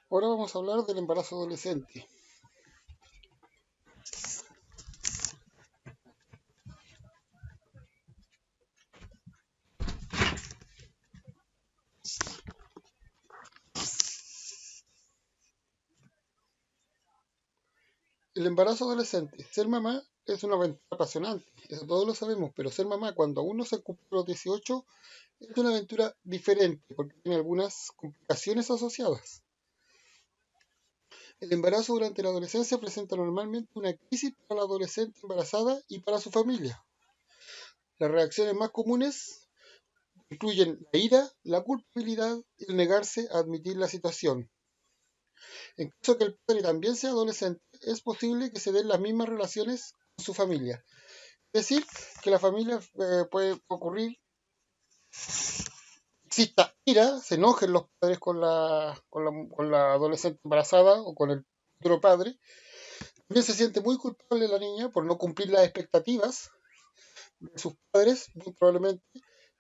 Ahora vamos a hablar del embarazo adolescente. El embarazo adolescente. Ser mamá es una aventura apasionante, eso todos lo sabemos, pero ser mamá cuando aún no se cumplen los 18 es una aventura diferente porque tiene algunas complicaciones asociadas. El embarazo durante la adolescencia presenta normalmente una crisis para la adolescente embarazada y para su familia. Las reacciones más comunes incluyen la ira, la culpabilidad y el negarse a admitir la situación. En caso que el padre también sea adolescente, es posible que se den las mismas relaciones con su familia. Es decir, que la familia puede ocurrir, exista ira, se enojen los padres con la adolescente embarazada o con el otro padre. También se siente muy culpable la niña por no cumplir las expectativas de sus padres, muy probablemente.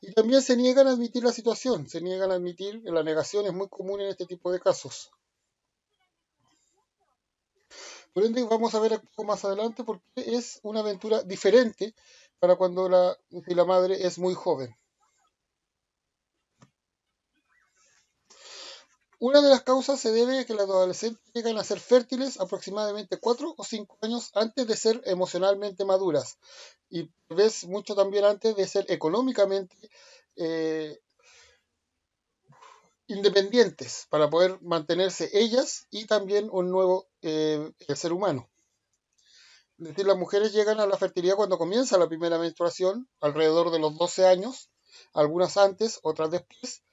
Y también se niegan a admitir la situación, se niegan a admitir, la negación es muy común en este tipo de casos. Por ende, vamos a ver un poco más adelante por qué es una aventura diferente para cuando si la madre es muy joven. Una de las causas se debe a que los adolescentes llegan a ser fértiles aproximadamente 4 o 5 años antes de ser emocionalmente maduras y tal vez mucho también antes de ser económicamente eh, independientes para poder mantenerse ellas y también un nuevo el ser humano. Es decir, las mujeres llegan a la fertilidad cuando comienza la primera menstruación, alrededor de los 12 años, algunas antes, otras después.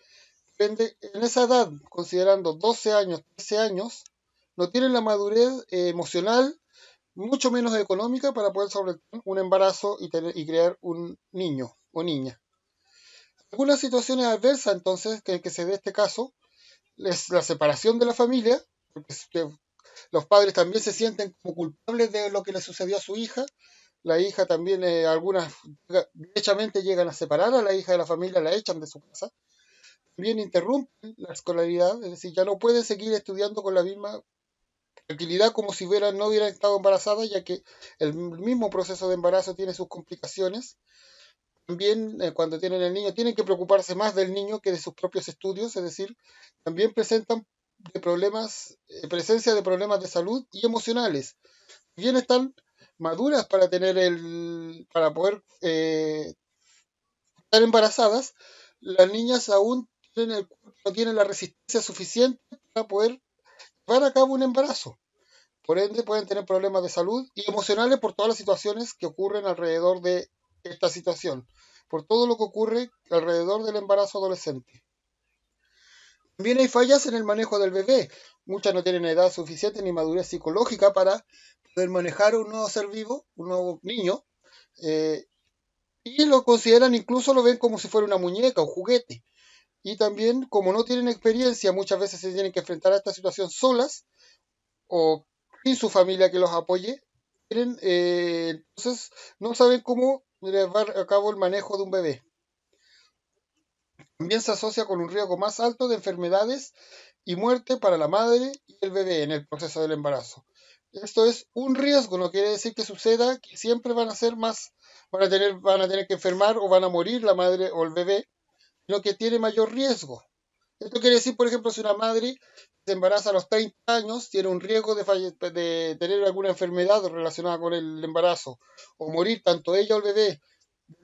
Depende, en esa edad, considerando 12 años, 13 años, no tienen la madurez emocional, mucho menos económica, para poder sobrevivir un embarazo y crear un niño o niña. Algunas situaciones adversas, entonces, que se dé este caso, es la separación de la familia, porque los padres también se sienten como culpables de lo que le sucedió a su hija. La hija también, algunas derechamente llegan a separar a la hija de la familia, la echan de su casa. También interrumpen la escolaridad, es decir, ya no pueden seguir estudiando con la misma tranquilidad como si no hubieran estado embarazadas, ya que el mismo proceso de embarazo tiene sus complicaciones. También cuando tienen el niño tienen que preocuparse más del niño que de sus propios estudios, es decir, también presentan presencia de problemas de salud y emocionales. Bien están maduras para poder estar embarazadas, las niñas aún no tienen la resistencia suficiente para poder llevar a cabo un embarazo. Por ende, pueden tener problemas de salud y emocionales por todas las situaciones que ocurren alrededor de esta situación, por todo lo que ocurre alrededor del embarazo adolescente. También hay fallas en el manejo del bebé. Muchas no tienen edad suficiente ni madurez psicológica para poder manejar un nuevo ser vivo, un nuevo niño, eh, y lo consideran, incluso lo ven como si fuera una muñeca o juguete. Y también, como no tienen experiencia, muchas veces se tienen que enfrentar a esta situación solas o sin su familia que los apoye. Entonces, no saben cómo llevar a cabo el manejo de un bebé. También se asocia con un riesgo más alto de enfermedades y muerte para la madre y el bebé en el proceso del embarazo. Esto es un riesgo, no quiere decir que suceda, que siempre van a ser más, van a tener que enfermar o van a morir la madre o el bebé, sino que tiene mayor riesgo. Esto quiere decir, por ejemplo, si una madre se embaraza a los 30 años, tiene un riesgo de tener alguna enfermedad relacionada con el embarazo o morir tanto ella o el bebé.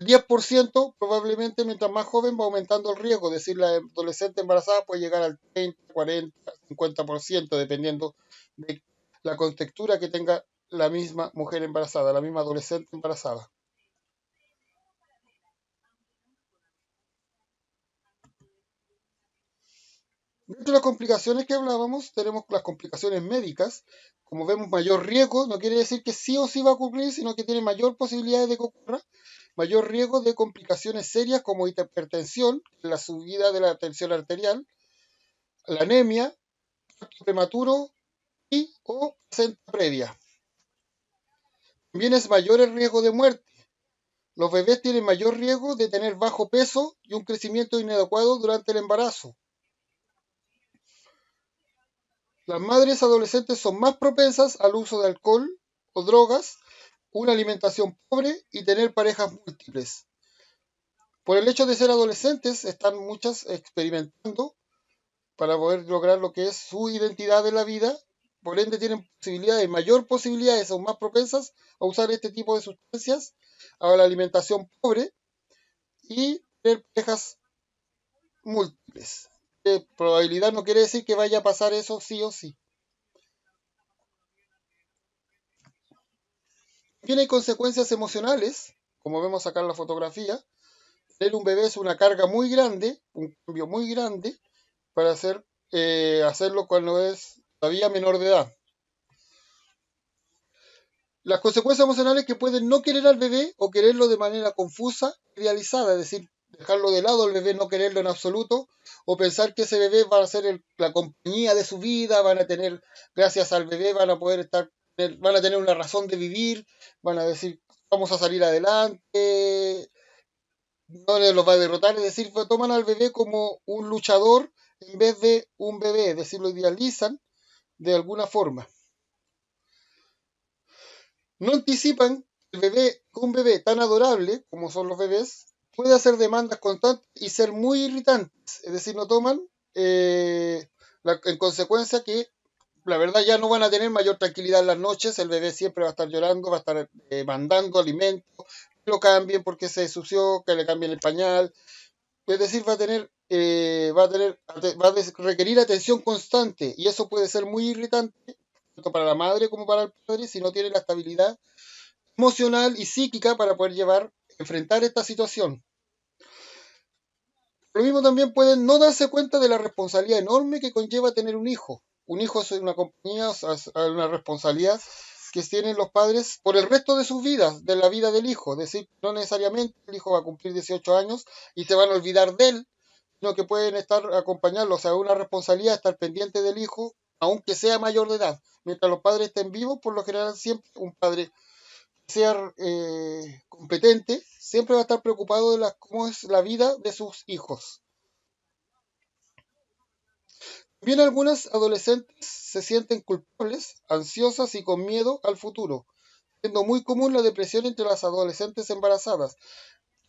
El 10% probablemente mientras más joven va aumentando el riesgo, es decir, la adolescente embarazada puede llegar al 30, 40, 50%, dependiendo de la contextura que tenga la misma mujer embarazada, la misma adolescente embarazada. Dentro de las complicaciones que hablábamos, tenemos las complicaciones médicas. Como vemos, mayor riesgo no quiere decir que sí o sí va a ocurrir, sino que tiene mayor posibilidad de que ocurra. Mayor riesgo de complicaciones serias como hipertensión, la subida de la tensión arterial, la anemia, parto prematuro y o placenta previa. También es mayor el riesgo de muerte. Los bebés tienen mayor riesgo de tener bajo peso y un crecimiento inadecuado durante el embarazo. Las madres adolescentes son más propensas al uso de alcohol o drogas, una alimentación pobre y tener parejas múltiples. Por el hecho de ser adolescentes, están muchas experimentando para poder lograr lo que es su identidad en la vida. Por ende, tienen posibilidades, mayor posibilidades, son más propensas a usar este tipo de sustancias, a la alimentación pobre y tener parejas múltiples. Probabilidad no quiere decir que vaya a pasar eso sí o sí. También hay consecuencias emocionales, como vemos acá en la fotografía. Tener un bebé es una carga muy grande, un cambio muy grande para hacerlo cuando es todavía menor de edad. Las consecuencias emocionales que pueden no querer al bebé o quererlo de manera confusa, idealizada, es decir, dejarlo de lado al bebé, no quererlo en absoluto, o pensar que ese bebé va a ser la compañía de su vida, van a tener, gracias al bebé, van a poder van a tener una razón de vivir, van a decir, vamos a salir adelante, no les los va a derrotar, es decir, toman al bebé como un luchador en vez de un bebé, es decir, lo idealizan de alguna forma. No anticipan que un bebé tan adorable como son los bebés puede hacer demandas constantes y ser muy irritantes. Es decir, no toman en consecuencia que la verdad ya no van a tener mayor tranquilidad en las noches. El bebé siempre va a estar llorando, va a estar mandando alimentos, que lo cambien porque se ensució, que le cambien el pañal. Es decir, va a requerir atención constante y eso puede ser muy irritante tanto para la madre como para el padre si no tiene la estabilidad emocional y psíquica para poder enfrentar esta situación. Lo mismo también pueden no darse cuenta de la responsabilidad enorme que conlleva tener un hijo. Un hijo es una compañía, una responsabilidad que tienen los padres por el resto de sus vidas, de la vida del hijo. Es decir, no necesariamente el hijo va a cumplir 18 años y se van a olvidar de él, sino que pueden estar acompañarlo. O sea, una responsabilidad estar pendiente del hijo, aunque sea mayor de edad. Mientras los padres estén vivos, por lo general siempre un padre sea competente, siempre va a estar preocupado de cómo es la vida de sus hijos. Bien, algunas adolescentes se sienten culpables, ansiosas y con miedo al futuro, siendo muy común la depresión entre las adolescentes embarazadas,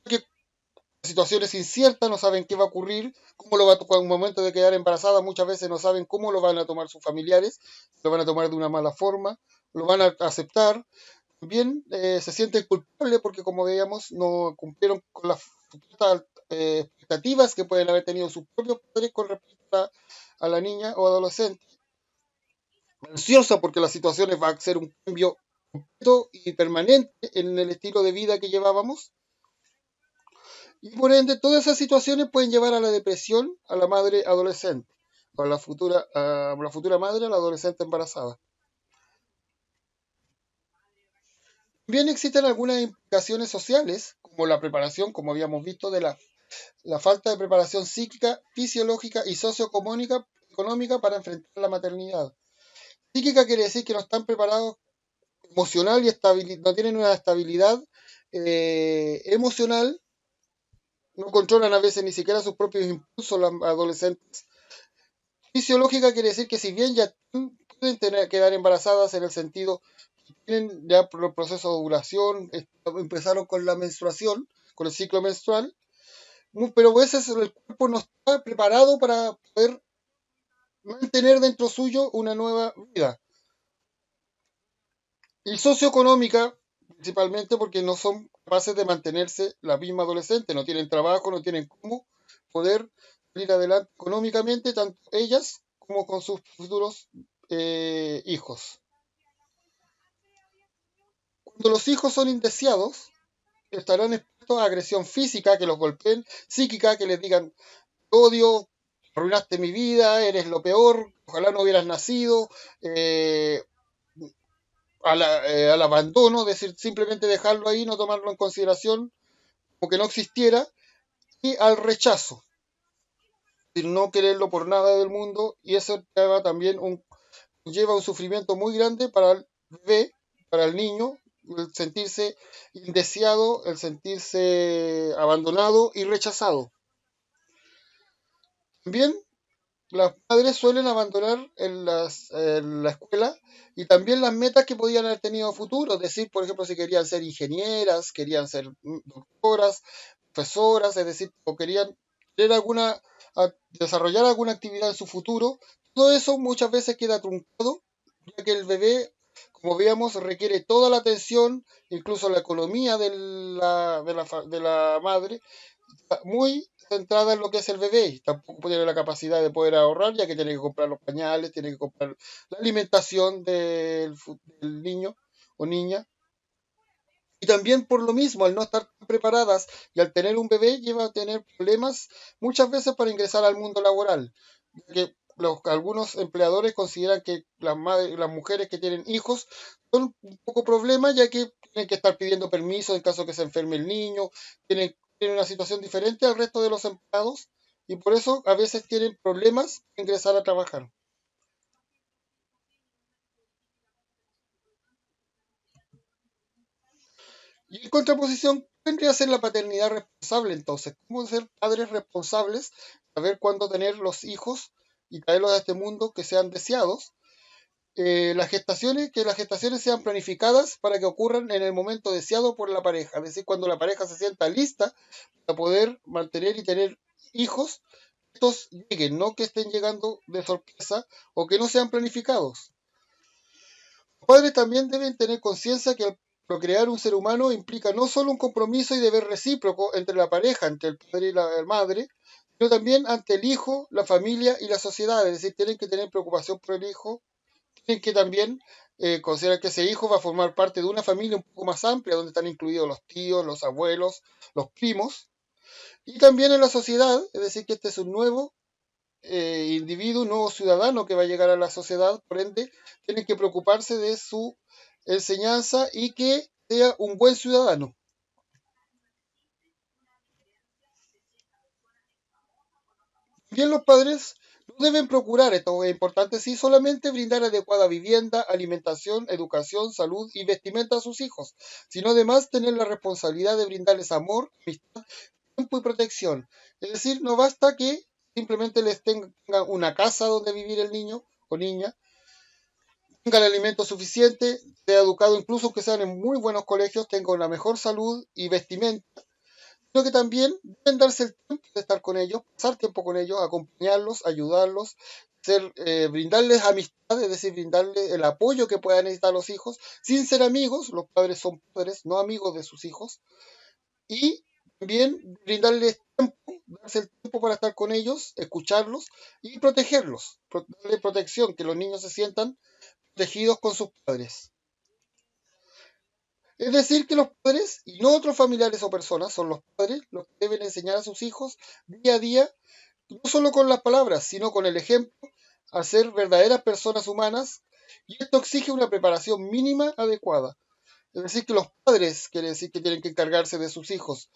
que la situación es incierta, no saben qué va a ocurrir, cómo lo va a tocar en un momento de quedar embarazada, muchas veces no saben cómo lo van a tomar sus familiares, lo van a tomar de una mala forma, lo van a aceptar, también se sienten culpables porque, como veíamos, no cumplieron con las expectativas que pueden haber tenido sus propios padres con respecto a la niña o adolescente. Ansiosa porque las situaciones va a ser un cambio completo y permanente en el estilo de vida que llevábamos. Y por ende, todas esas situaciones pueden llevar a la depresión a la madre adolescente, o a la futura madre, a la adolescente embarazada. Bien, existen algunas implicaciones sociales, como la preparación, como habíamos visto, de la falta de preparación psíquica, fisiológica y socioeconómica para enfrentar la maternidad. Psíquica quiere decir que no están preparados emocional y no tienen una estabilidad emocional, no controlan a veces ni siquiera sus propios impulsos los adolescentes. Fisiológica quiere decir que si bien ya pueden quedar embarazadas en el sentido que tienen ya el proceso de ovulación, empezaron con la menstruación, con el ciclo menstrual, pero a veces el cuerpo no está preparado para poder mantener dentro suyo una nueva vida. Y socioeconómica, principalmente porque no son capaces de mantenerse la misma adolescente, no tienen trabajo, no tienen cómo poder salir adelante económicamente, tanto ellas como con sus futuros hijos. Cuando los hijos son indeseados, estarán expuestos a agresión física, que los golpeen, psíquica, que les digan odio, arruinaste mi vida, eres lo peor, ojalá no hubieras nacido, al abandono, es decir, simplemente dejarlo ahí, no tomarlo en consideración, como que no existiera, y al rechazo, es decir, no quererlo por nada del mundo, y eso lleva un sufrimiento muy grande para el bebé, para el niño, el sentirse indeseado, el sentirse abandonado y rechazado. También las madres suelen abandonar en la escuela y también las metas que podían haber tenido a futuro. Es decir, por ejemplo, si querían ser ingenieras, querían ser doctoras, profesoras, es decir, o querían tener desarrollar alguna actividad en su futuro. Todo eso muchas veces queda truncado, ya que el bebé, como veíamos, requiere toda la atención, incluso la economía de la madre, muy centrada en lo que es el bebé. Y tampoco tiene la capacidad de poder ahorrar, ya que tiene que comprar los pañales, tiene que comprar la alimentación del niño o niña. Y también por lo mismo, al no estar tan preparadas y al tener un bebé, lleva a tener problemas muchas veces para ingresar al mundo laboral. Ya que algunos empleadores consideran que las mujeres que tienen hijos son un poco problemas, ya que tienen que estar pidiendo permiso en caso que se enferme el niño, tienen una situación diferente al resto de los empleados y por eso a veces tienen problemas para ingresar a trabajar. Y en contraposición, ¿qué vendría a ser la paternidad responsable entonces? ¿Cómo ser padres responsables, saber cuándo tener los hijos y traerlos a este mundo que sean deseados? Que las gestaciones sean planificadas para que ocurran en el momento deseado por la pareja, es decir, cuando la pareja se sienta lista para poder mantener y tener hijos, estos lleguen, no que estén llegando de sorpresa o que no sean planificados. Los padres también deben tener conciencia que al procrear un ser humano implica no solo un compromiso y deber recíproco entre la pareja, entre el padre y la madre, sino también ante el hijo, la familia y la sociedad. Es decir, tienen que tener preocupación por el hijo, tienen que también considerar que ese hijo va a formar parte de una familia un poco más amplia, donde están incluidos los tíos, los abuelos, los primos, y también en la sociedad, es decir, que este es un nuevo individuo, un nuevo ciudadano que va a llegar a la sociedad, por ende, tienen que preocuparse de su enseñanza y que sea un buen ciudadano. Bien, los padres no deben procurar, esto es importante, sí, solamente brindar adecuada vivienda, alimentación, educación, salud y vestimenta a sus hijos, sino además tener la responsabilidad de brindarles amor, amistad, tiempo y protección. Es decir, no basta que simplemente les tenga una casa donde vivir el niño o niña, tenga el alimento suficiente, sea educado incluso que sean en muy buenos colegios, tenga una mejor salud y vestimenta, sino que también deben darse el tiempo de estar con ellos, pasar tiempo con ellos, acompañarlos, ayudarlos, brindarles amistad, es decir, brindarles el apoyo que puedan necesitar los hijos, sin ser amigos, los padres son padres, no amigos de sus hijos, y también brindarles tiempo, darse el tiempo para estar con ellos, escucharlos y protegerlos, darle protección, que los niños se sientan protegidos con sus padres. Es decir, que los padres y no otros familiares o personas son los padres los que deben enseñar a sus hijos día a día, no solo con las palabras, sino con el ejemplo, a ser verdaderas personas humanas, y esto exige una preparación mínima adecuada. Es decir, que los padres quiere decir que tienen que encargarse de sus hijos.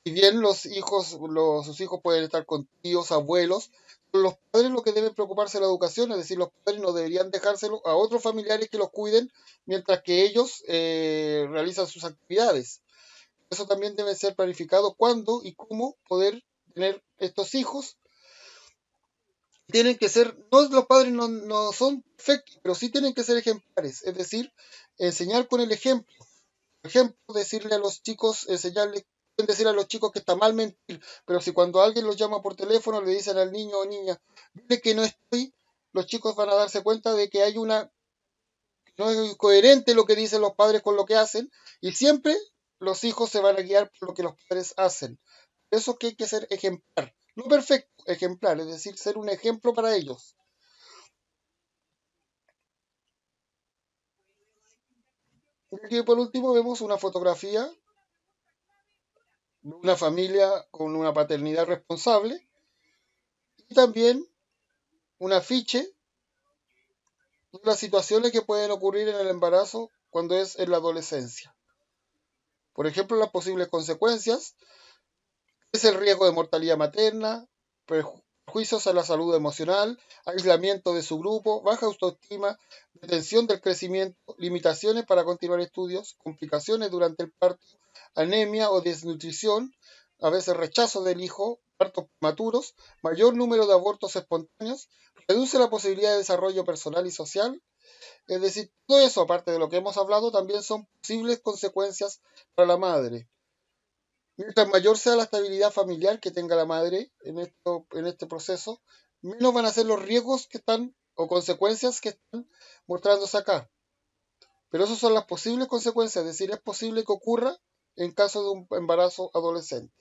Si bien sus hijos pueden estar con tíos, abuelos, los padres lo que deben preocuparse de la educación, es decir, los padres no deberían dejárselo a otros familiares que los cuiden mientras que ellos realizan sus actividades. Eso también debe ser planificado cuándo y cómo poder tener estos hijos. Tienen que ser, no los padres no son perfectos, pero sí tienen que ser ejemplares, es decir, enseñar con el ejemplo. Por ejemplo, decirle a los chicos, enseñarles, pueden decir a los chicos que está mal mentir, pero si cuando alguien los llama por teléfono le dicen al niño o niña, dile que no estoy, los chicos van a darse cuenta de que no es coherente lo que dicen los padres con lo que hacen, y siempre los hijos se van a guiar por lo que los padres hacen. Por eso que hay que ser ejemplar, no perfecto, ejemplar, es decir, ser un ejemplo para ellos. Y aquí por último vemos una fotografía de una familia con una paternidad responsable y también un afiche de las situaciones que pueden ocurrir en el embarazo cuando es en la adolescencia. Por ejemplo, las posibles consecuencias es el riesgo de mortalidad materna, perjuicios a la salud emocional, aislamiento de su grupo, baja autoestima, detención del crecimiento, limitaciones para continuar estudios, complicaciones durante el parto, anemia o desnutrición, a veces rechazo del hijo, partos prematuros, mayor número de abortos espontáneos, reduce la posibilidad de desarrollo personal y social. Es decir, todo eso, aparte de lo que hemos hablado, también son posibles consecuencias para la madre. Mientras mayor sea la estabilidad familiar que tenga la madre en este proceso, menos van a ser los riesgos que están o consecuencias que están mostrándose acá. Pero esas son las posibles consecuencias, es decir, es posible que ocurra en caso de un embarazo adolescente.